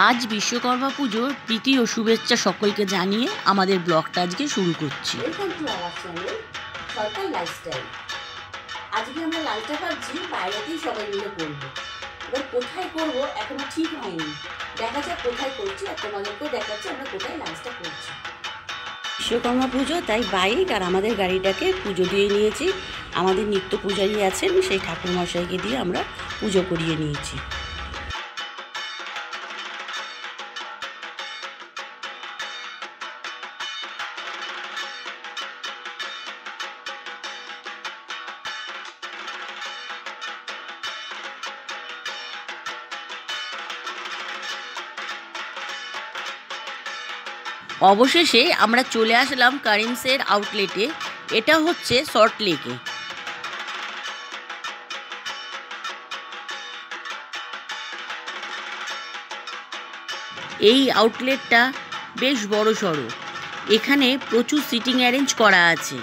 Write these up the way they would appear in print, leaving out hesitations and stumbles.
আজ বিশ্বকর্মা পুজোর প্রীতি ও শুভেচ্ছা সকলকে জানিয়ে আমাদের ব্লগটা আজকে শুরু করছি। Welcome to our channel Sarkar lifestyle. আজকে আমরা লালটা ভাবছি বাইরেতেই সবাই মিলে করবো। এবার কোথায় করবো এখনো ঠিক হয়নি, দেখা যাক কোথায় করছি আর তোমাদেরকেও দেখাচ্ছি আমরা কোথায় লাঞ্চটা করছি। বিশ্বকর্মা পুজো, তাই বাইক আর আমাদের গাড়িটাকে পুজো দিয়ে নিয়েছি। আমাদের নিত্য পূজারী আছেন, সেই ঠাকুরমশাইকে দিয়ে আমরা পুজো করিয়ে নিয়েছি। অবশেষে আমরা চলে আসলাম কারিমসের আউটলেটে। এটা হচ্ছে সল্ট লেকে। এই আউটলেটটা বেশ বড় সড়ো, এখানে প্রচুর সিটিং অ্যারেঞ্জ করা আছে।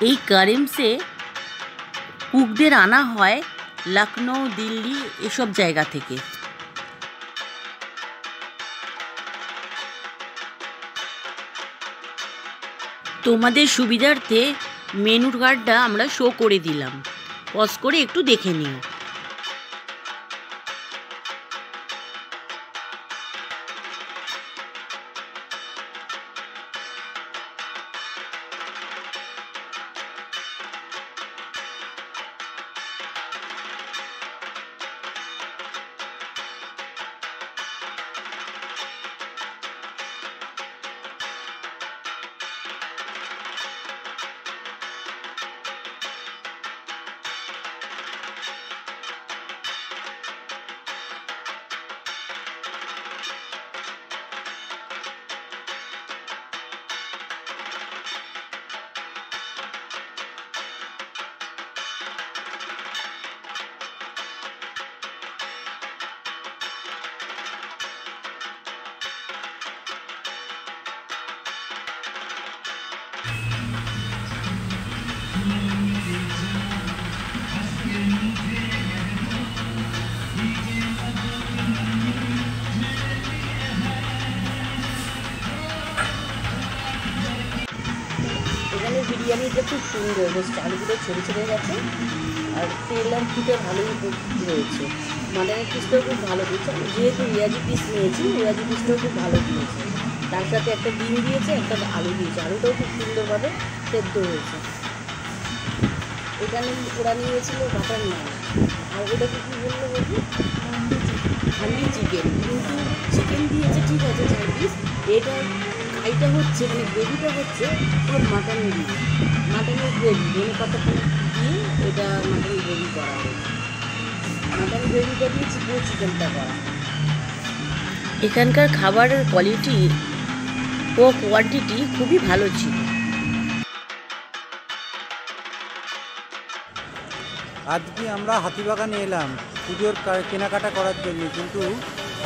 এই কারিমসে কুকদের আনা হয় লখনৌ, দিল্লি এসব জায়গা থেকে। তোমাদের সুবিধার্থে মেনুর কার্ডটা আমরা শো করে দিলাম, পজ করে একটু দেখে নিও। এখানে বিরিয়ানিটা খুব সুন্দর, বেশ চালগুলো ছেড়ে ছেড়ে গেছে আর তেল আর ফুটে ভালোই রয়েছে। মাটনের পিসটাও খুব ভালো দিয়েছে, যেহেতু রিয়াজি পিস নিয়েছি রিয়াজি পিসটাও খুব ভালো দিয়েছে। তার সাথে একটা ডিম দিয়েছে, একটা আলু দিয়েছে, আলুটাও খুব সুন্দরভাবে সেদ্ধ হয়েছে। এখানে ওরা নিয়েছিল বাটার নান, আর ওটাকে কী বললো বলবি, হান্ডি চিকেন। কিন্তু চিকেন দিয়েছে ঠিক আছে 4 পিস, এটা হচ্ছে মানে গ্রেভিটা হচ্ছে পুরো মাটনের গ্রেভি, ধনে পাতাটা দিয়ে এটা মাটন গ্রেভি করা হয়েছে। মাটন গ্রেভিটা দিয়ে পুরো চিকেনটা করা। এখানকার খাবারের কোয়ালিটি ও কোয়ান্টিটি খুবই ভালো ছিল। আজকে আমরা হাতিবাগানে এলাম পুজোর কেনাকাটা করার জন্য, কিন্তু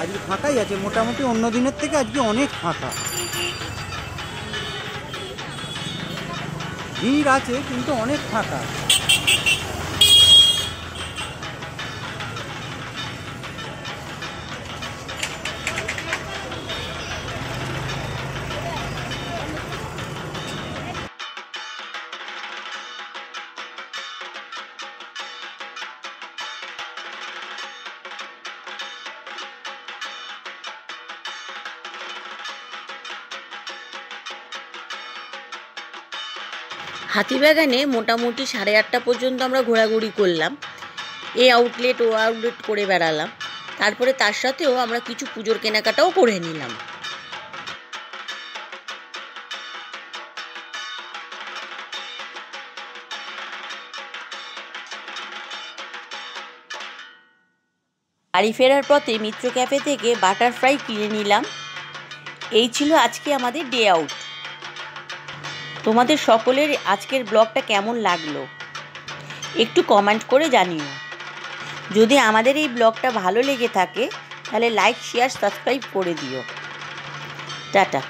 আজকে ফাঁকাই আছে মোটামুটি, অন্য দিনের থেকে আজকে অনেক ফাঁকা। ভিড় আছে কিন্তু অনেক ফাঁকা। হাতিবাগানে মোটামুটি 8:30 পর্যন্ত আমরা ঘোরাঘুরি করলাম, এ আউটলেট ও আউটলেট করে বেড়ালাম। তারপরে তার সাথেও আমরা কিছু পুজোর কেনাকাটাও করে নিলাম। বাড়ি ফেরার পথে মিত্র ক্যাফে থেকে বাটারফ্রাই কিনে নিলাম। এই ছিল আজকে আমাদের ডে আউট। তোমাদের সকলের আজকের ব্লগটা কেমন লাগলো একটু কমেন্ট করে জানিও। যদি আমাদের এই ব্লগটা ভালো লেগে থাকে তাহলে লাইক, শেয়ার, সাবস্ক্রাইব করে দিও। টাটা।